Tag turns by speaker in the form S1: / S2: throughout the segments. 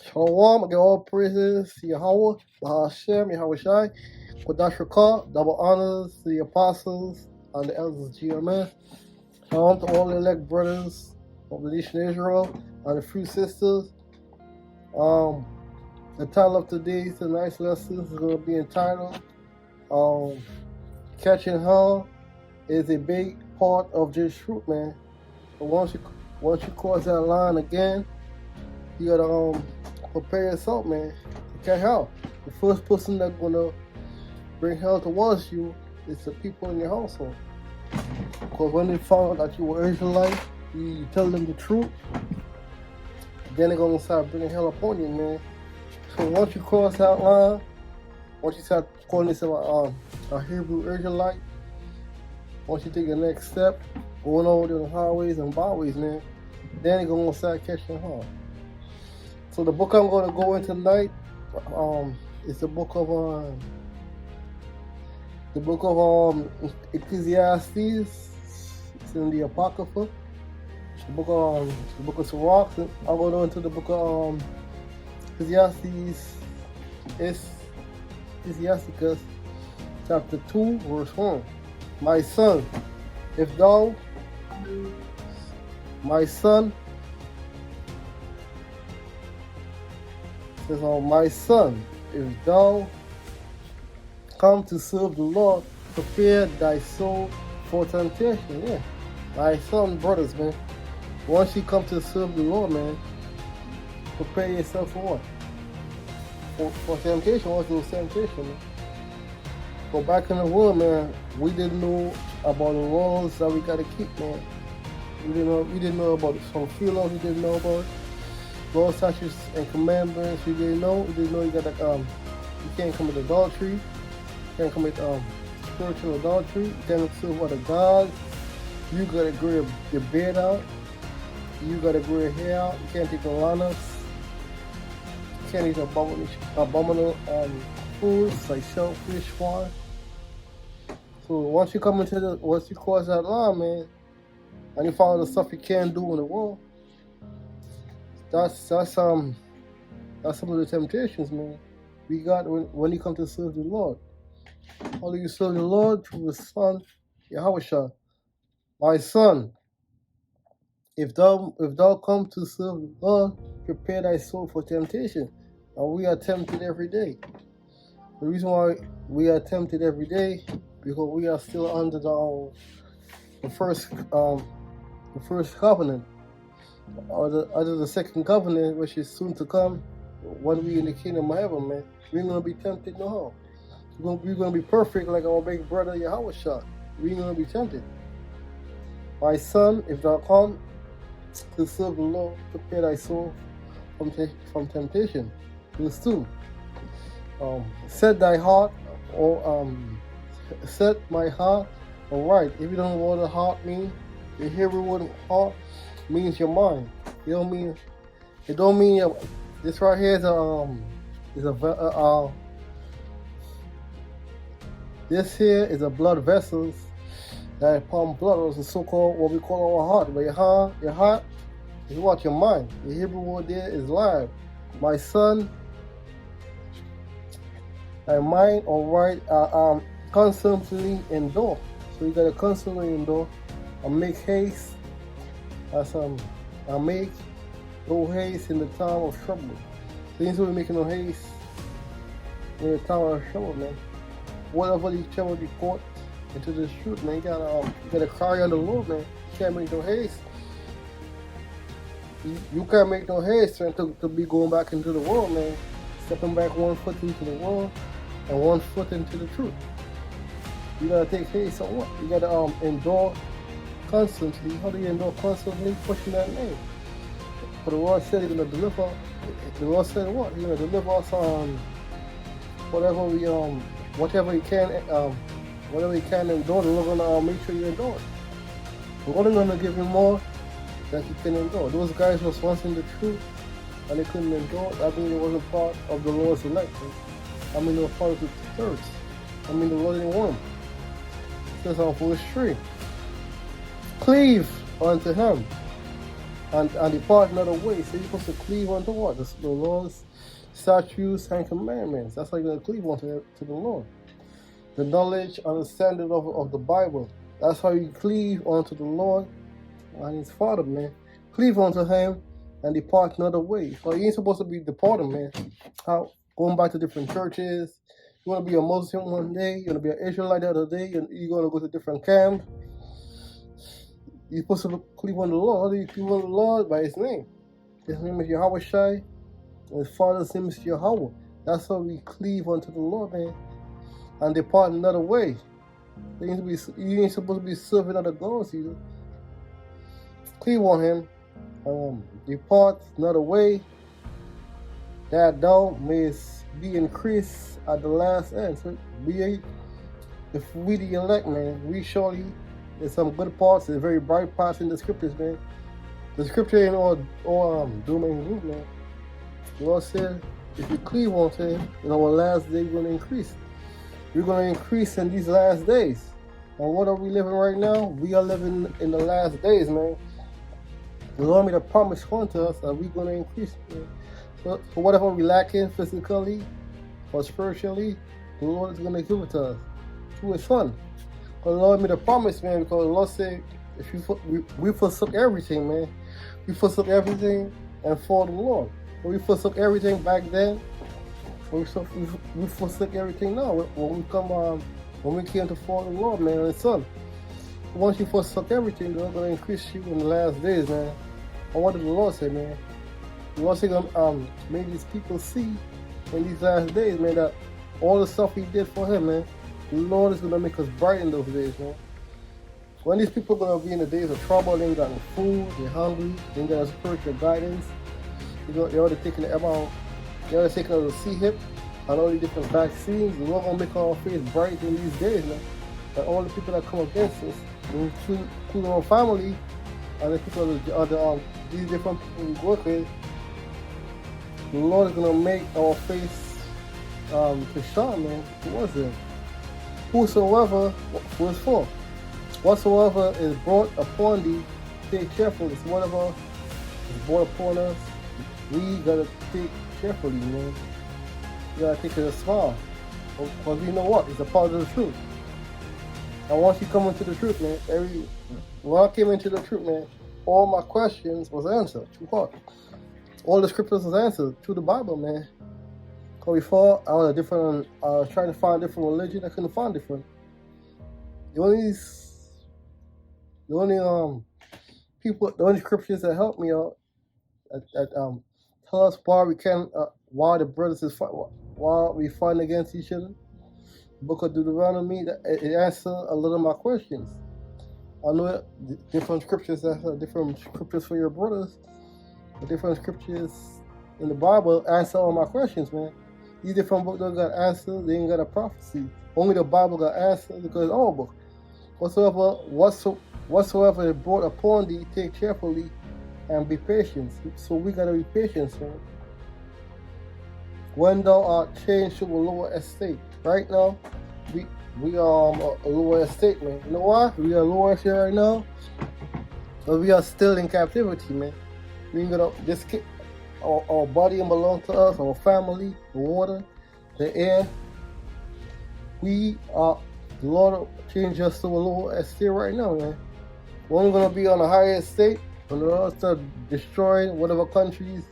S1: Shalom, I give all praises to Yahweh, Bahashem, Yahweh Shai, Kodash Rakah, double honors to the apostles and the elders of GMS. Shalom to all the elect brothers of the nation of Israel and the few sisters. The title of today's tonight's lesson is going to be entitled Catching Hell is a big part of this truth, man. But once you cross that line again, you gotta prepare yourself, man, to catch hell. The first person that's gonna bring hell towards you is the people in your household. Because when they found out that you were Israelite, you tell them the truth, then they're gonna start bringing hell upon you, man. So once you cross that line, once you start calling yourself a Hebrew Israelite, once you take the next step, going over the highways and byways, man, then they're gonna start catching hell. So the book I'm going to go into tonight is the book of Ecclesiastes. It's in the Apocrypha. The book of Sirach. I'm going to go into the book of Ecclesiasticus, chapter 2, verse 1. My son, if thou, my son if thou come to serve the Lord, prepare thy soul for temptation. Yeah, my son, brothers, man. Once you come to serve the Lord, man, prepare yourself for what? For temptation. What's the temptation, man? Go back in the world, man. We didn't know about the laws that we gotta keep, man. We didn't know about some few laws we didn't know about. Laws, statutes, and commandments you didn't know. You didn't know you gotta you can't commit adultery. You can't commit spiritual adultery. You can't serve other gods. You gotta grow your beard out. You gotta grow your hair out. You can't take alanas. You can't eat abominable foods like shellfish, swine. So once you cross that line, man, and you follow the stuff you can't do in the world, that's some of the temptations, man, we got when you come to serve the Lord. How do you serve the Lord? Through His Son, Yahweh Shai. My son, if thou come to serve the Lord, prepare thy soul for temptation. And we are tempted every day. The reason why we are tempted every day because we are still under the first covenant. Under the second covenant, which is soon to come, when we in the kingdom of heaven, man, we're gonna be tempted no harm. We're gonna be perfect like our big brother Yahweh Shah. We're gonna be tempted. My son, if thou come to serve the Lord, prepare thy soul from temptation. Verse 2. Set my heart alright. If you don't know what the heart means, the Hebrew word heart means your mind. It don't mean your. This right here this here is a blood vessels that pump blood. It's a so-called what we call our heart. But your heart is what? Your mind. The Hebrew word there is life. My son, thy mind alright constantly endure. So you gotta constantly endure and make haste. I make no haste in the time of trouble. Things will be making no haste in the time of trouble, man. Whatever the trouble you caught into the truth, man, you gotta cry on the Lord, man. You can't make no haste. You can't make no haste, man, to be going back into the world, man. Stepping back 1 foot into the world and 1 foot into the truth. You gotta take haste on what? You gotta endure constantly. How do you endure constantly? Pushing that name. For the Lord said He's gonna deliver. The Lord said what? He's gonna deliver us whatever He can endure. The Lord gonna make sure you endure it. The Lord is gonna give you more than you can endure. Those guys was once in the truth and they couldn't endure. I mean, it wasn't part of the Lord's election. I mean, it was part of the church. I mean, the Lord didn't want them. It says on verse 3. Cleave unto Him and depart another way. So you're supposed to cleave unto what? The Lord's statutes and commandments. That's how you're going to cleave unto to the Lord. The knowledge, understanding of the Bible. That's how you cleave unto the Lord and His Father, man. Cleave unto Him and depart another way. So you ain't supposed to be departing, man. How going back to different churches. You want to be a Muslim one day. You're going to be an Israelite the other day. You're going to go to different camps. You're supposed to cleave on the Lord. How do you cleave on the Lord? By His name. His name is Yahweh Shai. And His Father's name is Yahweh. That's how we cleave unto the Lord, man. And depart another way. You ain't supposed to be serving other gods either. Cleave on Him. Depart another way, that thou mayest be increased at the last end. So if we the elect, man, we surely, there's some good parts, there's very bright parts in the scriptures, man. The scripture ain't all doom and gloom, man. The Lord said, if you cleave unto Him, in our last day, we're going to increase. We're going to increase in these last days. And what are we living right now? We are living in the last days, man. The Lord made a promise unto us that we're going to increase, man. So whatever we lacking physically or spiritually, the Lord is going to give it to us through His Son. Because the Lord made a promise, man, because the Lord said, if we forsook everything, man. We forsook everything and follow the Lord. When we forsook everything back then, we forsook everything now. When we came to follow the Lord, man, and His Son. Once you forsook everything, the Lord going to increase you in the last days, man. And what did the Lord say, man? The Lord said, make these people see in these last days, man, that all the stuff He did for Him, man, the Lord is going to make us bright in those days, man. When these people are going to be in the days of trouble, they ain't got no food, they're hungry, they ain't got no spiritual guidance, they're already taking the the C-hip and all the different vaccines. The Lord going to make our face bright in these days, man. And all the people that come against us, including our family, and the people these different people we work with, the Lord is going to make our face to shine, man, towards Him. Whosoever, verse 4, whatsoever is brought upon thee, take carefully. So whatever is brought upon us, we got to take carefully, man. We got to take it as small. Because we know what? It's a part of the truth. And once you come into the truth, man, when I came into the truth, man, all my questions was answered. Through what? All the scriptures was answered through the Bible, man. Because before, I was trying to find different religion. I couldn't find different. The only scriptures that helped me out, tell us why the brothers why we fight against each other. Book of Deuteronomy, it answers a lot of my questions. I know different scriptures different scriptures for your brothers. The different scriptures in the Bible answer all my questions, man. These different books don't got answers, they ain't got a prophecy. Only the Bible got answers because all book. Whatsoever is brought upon thee, take carefully and be patient. So we gotta be patient, man. When thou art changed to a lower estate. Right now, we are a lower estate, man. You know why? We are lower estate right now. But we are still in captivity, man. We ain't gonna just our body belong to us, our family, the water, the air. The Lord changed us to a lower estate right now, man. We're only gonna be on a higher estate when the Lord start destroying whatever countries,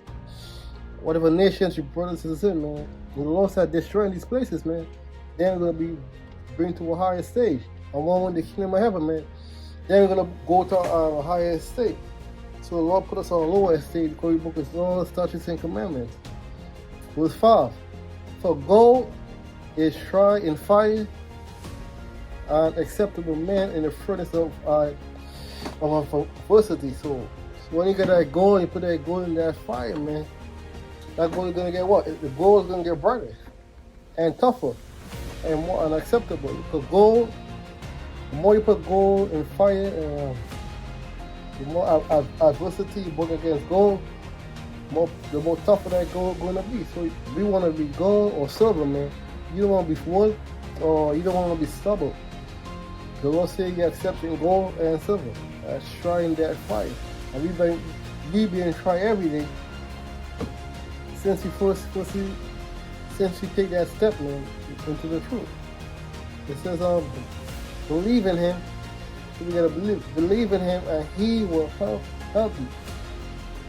S1: whatever nations your brothers is in, man. When the Lord start destroying these places, man, then we're gonna be bring to a higher stage. And when the kingdom of heaven, man, then we're gonna go to a higher estate. So the Lord put us on a lower estate because He broke His law, statutes, and commandments. Verse 5. For gold is tried in fire, and acceptable man in the furnace of adversity. So when you get that gold, you put that gold in that fire, man. That gold is gonna get what? The gold is gonna get brighter and tougher and more unacceptable. Because gold, the more you put gold in fire, the more adversity you bring against gold, the more tougher that gold gonna be. So we want to be gold or silver, man. You don't want to be wood, or you don't want to be stubble. The Lord said you're accepting gold and silver. Trying that fire. And we being tried every day since we since we take that step, man, into the truth. It says, believe in him. So we gotta believe in him, and he will help you.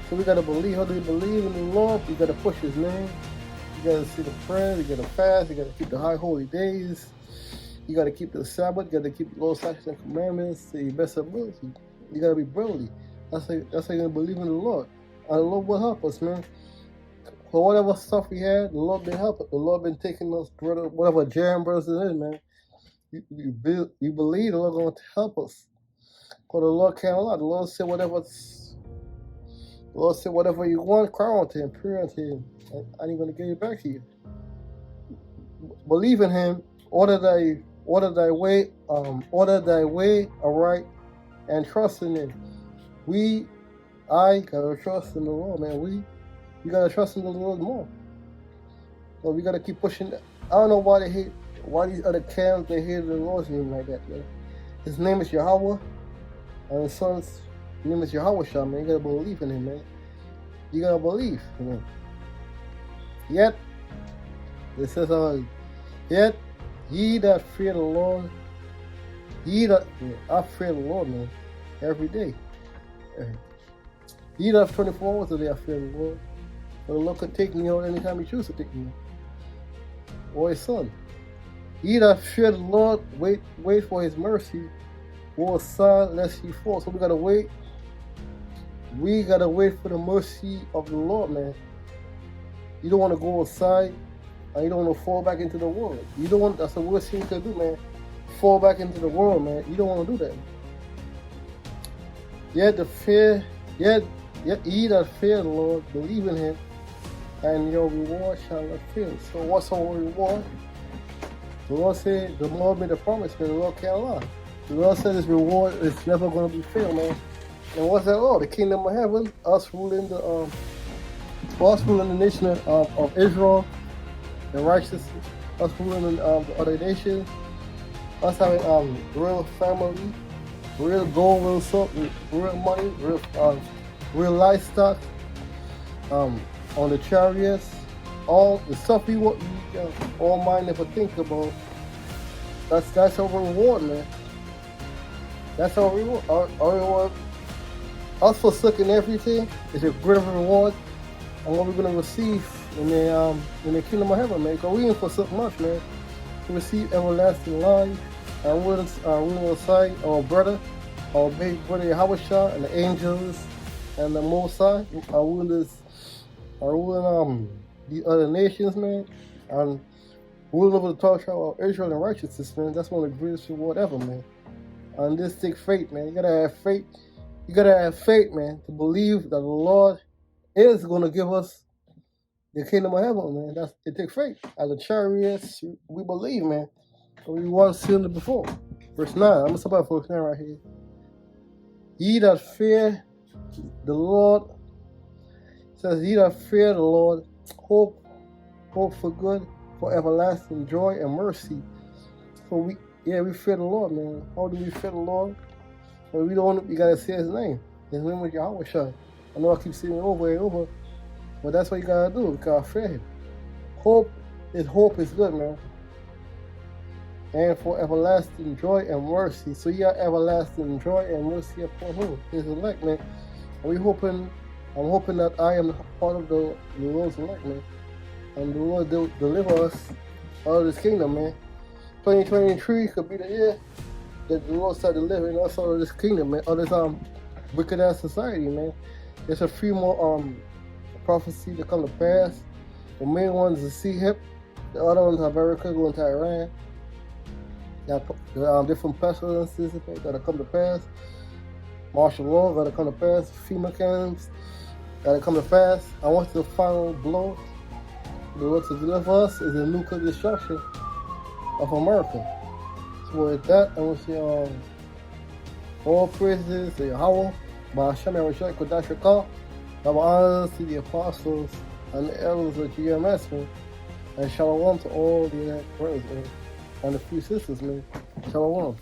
S1: So we gotta believe. How do we believe in the Lord? We gotta push his name. You gotta see the prayers. You gotta fast. You gotta keep the high holy days. You gotta keep the Sabbath. You gotta keep the Lord's statutes and commandments to your best ability. You gotta be brotherly. That's how you're gonna believe in the Lord. And the Lord will help us, man. For whatever stuff we had, the Lord been helping. The Lord been taking us, brother, whatever jam brothers it is, man. You believe the Lord going to help us. Because the Lord can't lie. The Lord said whatever you want, cry unto him, pray unto him, and he's going to give it back to you. Believe in him, order thy way aright, and trust in him. I gotta trust in the Lord, man. We gotta trust in the Lord more. So we gotta keep pushing. I don't know why these other camps, they hate the Lord's name like that, man. His name is Yahweh, and his son's name is Yahweh Shah, man. You gotta believe in him, man. You gotta believe in him. Yet, it says, yet ye that fear the Lord, I fear the Lord, man, every day. Ye that have 24 hours a day, I fear the Lord. But the Lord could take me out anytime he chooses to take me out. Or his son. Ye that fear the Lord, wait for his mercy, or aside lest he fall. So we gotta wait. We gotta wait for the mercy of the Lord, man. You don't want to go aside, and you don't want to fall back into the world. That's the worst thing you can do, man. Fall back into the world, man. You don't want to do that. Yet ye that fear the Lord, believe in him, and your reward shall not fail. So what's our reward? The Lord said, the Lord made a promise, man. The Lord can't lie. The Lord said his reward is never going to be failed, man. And what's that, Lord? The kingdom of heaven, us ruling the nation of Israel, the righteous, us ruling the other nations, us having real family, real gold, real silver, real money, real livestock, on the chariots, all the stuff we all mind never think about. That's our reward, man. That's our reward. Our reward. Us forsaking everything is a great reward, and what we're gonna receive in the kingdom of heaven, man. Because we ain't forsook much, man. To receive everlasting life, and we're gonna say our brother, our big brother Yahweh Shah, and the angels, and the Most High are ruling the other nations, man, and ruling over the 12 tribe of Israel and righteousness, man. That's one of the greatest reward ever, man. And this takes faith, man. You gotta have faith. You gotta have faith, man, to believe that the Lord is gonna give us the kingdom of heaven, man. It takes faith. As a chariots, we believe, man. We once seen it before. Verse 9. I'm gonna stop at verse 9 right here. Ye that fear the Lord, says, ye that fear the Lord, hope for good, for everlasting joy and mercy. So we fear the Lord, man. How do we fear the Lord? Well, we gotta say his name. His name is Yahweh Shah. I know I keep saying it over and over, but that's what you gotta do. You gotta fear him. Hope is good, man. And for everlasting joy and mercy. So you got everlasting joy and mercy upon who? His elect, man. I'm hoping that I am part of the Lord's elect, man. And the Lord deliver us out of this kingdom, man. 2023 could be the year that the Lord started delivering us out of this kingdom, man. Out of this wicked ass society, man. There's a few more prophecies that come to pass. The main one is the sea hip. The other ones are America going to Iran. The different pestilences that come to pass. Martial law got to come to pass. FEMA camps got to come to pass. I want the final blow. The Lord to deliver us is the nuclear destruction of America. So with that, I want to say all praises to Yahweh, Ba'ashem Yahushua Kodash Rakah, double honors to the apostles and the elders of GMS, man, and shalom to all the brothers, man, and a few sisters, man. Shalom.